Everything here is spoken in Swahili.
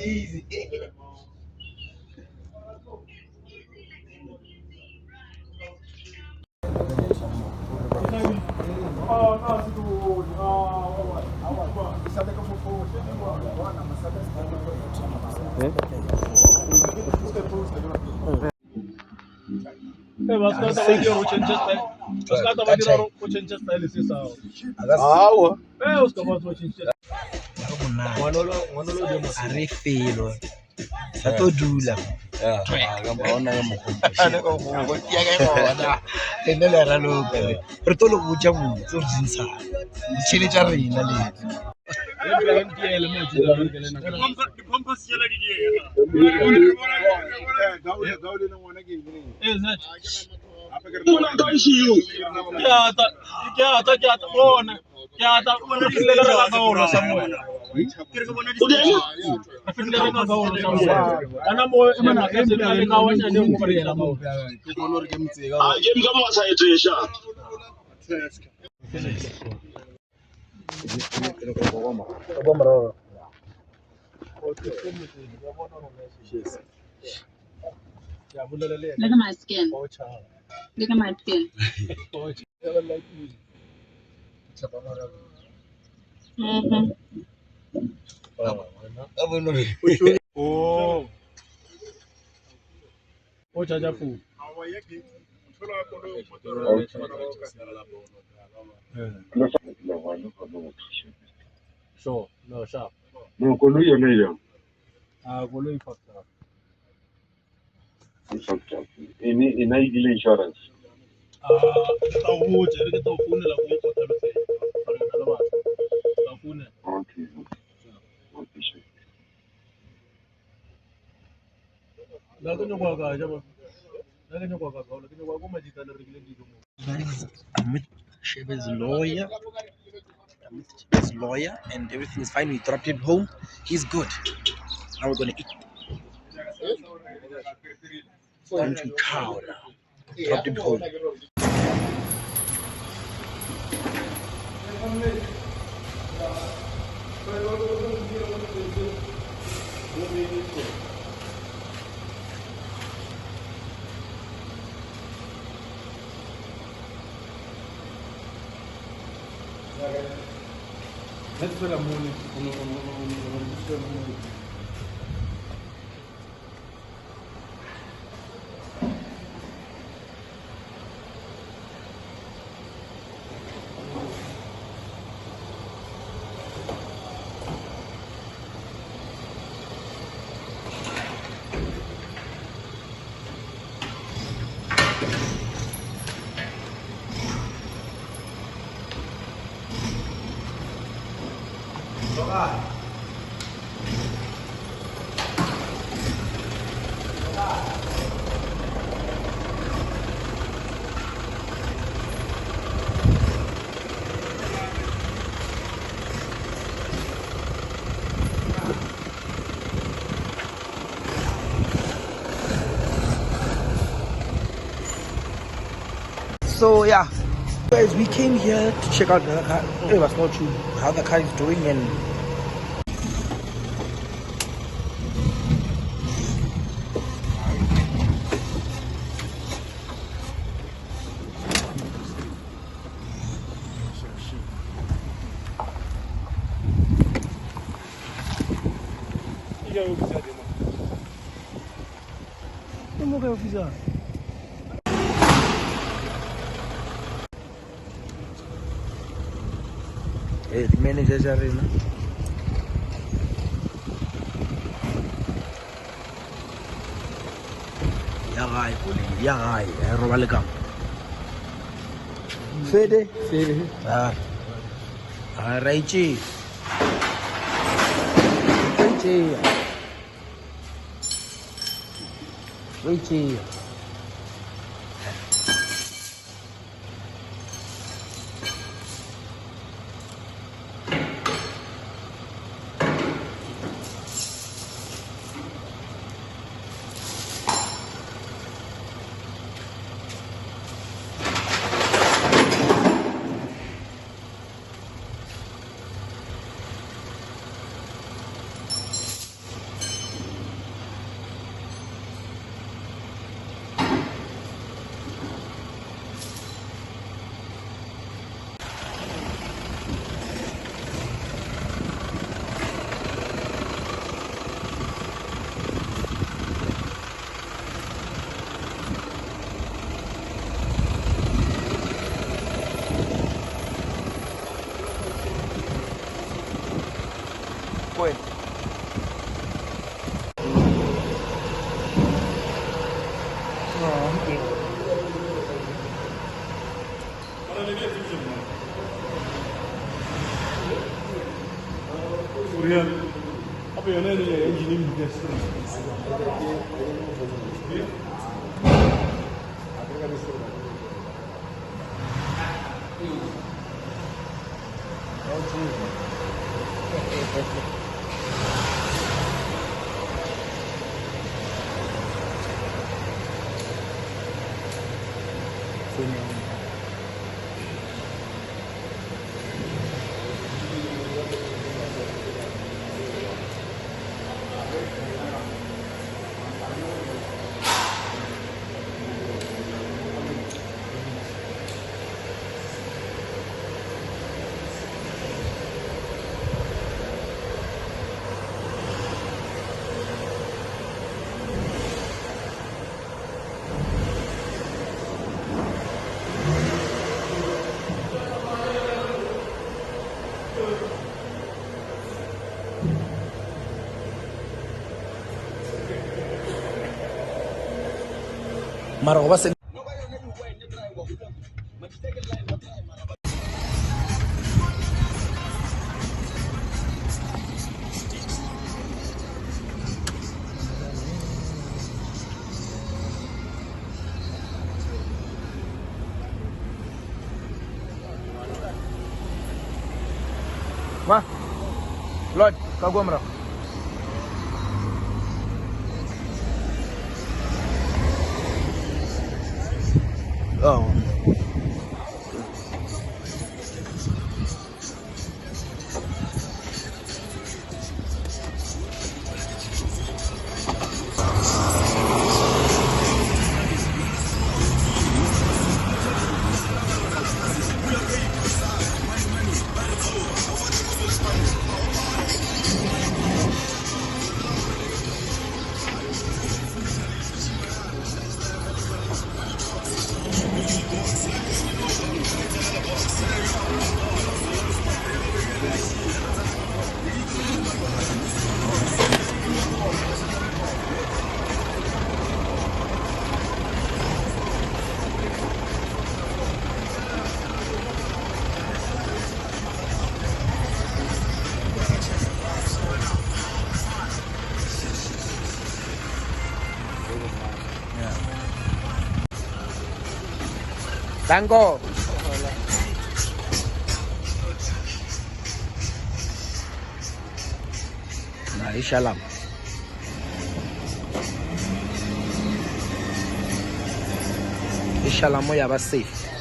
easy. Arifelo satodula ngabona mo ke nne le raloka re tlo lo botsa botse re dintsha ditšhele tša rena le Look at my skin. Look at my skin. Sure, no, sharp. No, koloi yona e yang. Koloi factor. Factor. Ini ile insurance. Tao hoje, ele que tao phone la go go tla se. Tao phone. Okay. Okay. La go nyokwa ka ja ba. La go nyokwa ka la go nyokwa go majita le rekile dijo mo. Amit Shebe's lawyer. Amit Shebe's lawyer, and everything is fine. We dropped him home. He's good. Now we're gonna eat. Time to cow now. Dropped him home. Let's put a morning on So yeah, guys, we came here to check out the car. It was not true how the car is doing, and the managers are in. Ya gae, roba le ka. Fede. Ah. Raichi. kweli. Apa yang ni engineering business. Mara wase Ma, Lord, kagua mara. Oh. Tango. Nah, inshallah. Inshallah moya ba safe.